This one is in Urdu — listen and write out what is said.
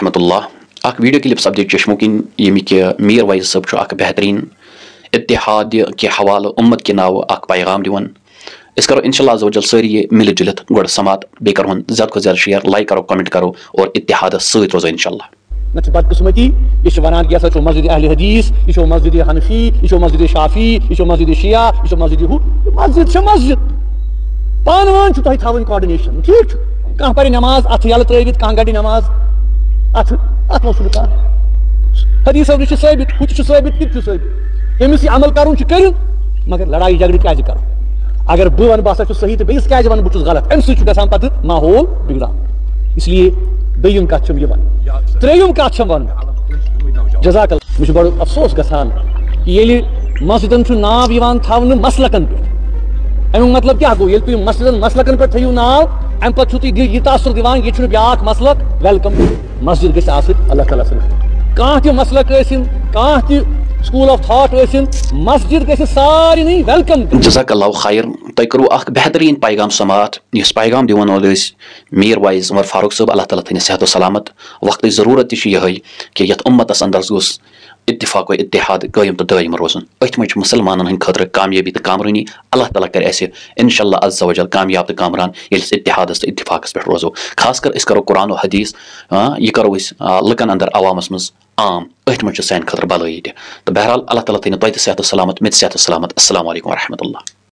ورحمۃ اللہ اخ ویڈیو کلپ سپدیت چشمو کن یم کہ میر واعظ صاحب اخ بہترین اتحاد کے حوالہ امت کے ناو اخ پیغام دیوان اس کرو انشاءاللہ عز و جل ساری ملت جلت گوڑ سماعت بیٚیہِ کرون زیادہ کھۄتہٕ زیادہ شیئر لائک کرو کمنٹ کرو اور اتحاد سۭتۍ روزو انشاءاللہ نہ بدقسمتی یہ ونان کہ یہ مسجد اہل حدیث یہ مسجد حنفی یہ مسجد شافی یہ مسجد شیعہ یہ مسجد مسجد مسجد پان وان تہ تھاؤن کوآرڈینیشن ٹھیک کھانا پہ نماز ات یل ترٛٲوِتھ کھانا گڑِ نماز ات منٛز کانٛہہ حدیثو نش ثٲبت ہُہ تہِ چھُ ثٲبت تہِ تہِ چھُ ثٲبت ییٚمِس یہِ عمل کرُن چھُ کٔرِو مگر لڑائی جھگڑٕ کیازِ کرو اگر بہٕ ونہٕ بہٕ ہسا چھُس صحیح تہٕ بیٚیِس کیازِ ونہٕ بہٕ چھُس غلط امہِ سۭتۍ چھُ گژھان پتہٕ ماحول بگڑان اس لیے دوٚیِم کتھ چھم یہِ ونٕنۍ ترٛیٚیِم کتھ چھم ونٕنۍ جزاک اللہ مےٚ چھُ بڑٕ افسوس گژھان کہ ییٚلہِ مسجدن چھُ ناو یِوان تھاونہٕ مسلکن پٮ۪ٹھ امیُک مطلب کیاہ گوٚو ییٚلہِ تُہۍ مسجدن مسلکن پٮ۪ٹھ تھٲیِو ناو امہِ پتہٕ چھُو تُہۍ یہِ تاثر دِوان ییٚتہِ چھُنہٕ بیاکھ مسلک ویلکم مسجد گژھِ آسٕنۍ اللہ تعالیٰ سٕنٛز کانٛہہ تہِ مسلک ٲسِن کانٛہہ تہِ سکول آف تھاٹ ٲسِن مسجد گژھِ سارنٕے ویلکم جزاک اللہ خیر تۄہہِ کوٚروٕ اکھ بہترین پیغام سماعت یُس پیغام دِوان وول ٲسۍ میر واعظ عمر فاروق صٲب اللہ تعالیٰ تھٲینس صحت و سلامت وقتٕچ ضروٗرت تہِ چھِ یِہے کہ یتھ اُمتس اندر گوٚژھ اتفاق و اتحاد قٲیِم تہٕ دٲیِم روزُن أتھۍ منٛز چھُ مُسلمانن ہٕنٛدِ خٲطرٕ کامیٲبی تہٕ کامرٲنی اللہ تعالیٰ کرِ اسہِ انشاءاللہ عز و جل کامیاب تہٕ کامران ییٚلہِ أسۍ اتحادس تہٕ اتفاقس پٮ۪ٹھ روزو خاص کر أسۍ کرو قرآن و حدیث یہِ کرو أسۍ لُکن اندر عوامس منٛز عام أتھۍ منٛز چھُ سانہِ خٲطرٕ بلٲیی تہِ تہٕ بہرحال اللہ تعالیٰ تھٲینو تۄہہِ تہِ صحت و سلامت مےٚ تہِ صحت و سلامت السلام علیکم ورحمۃ اللہ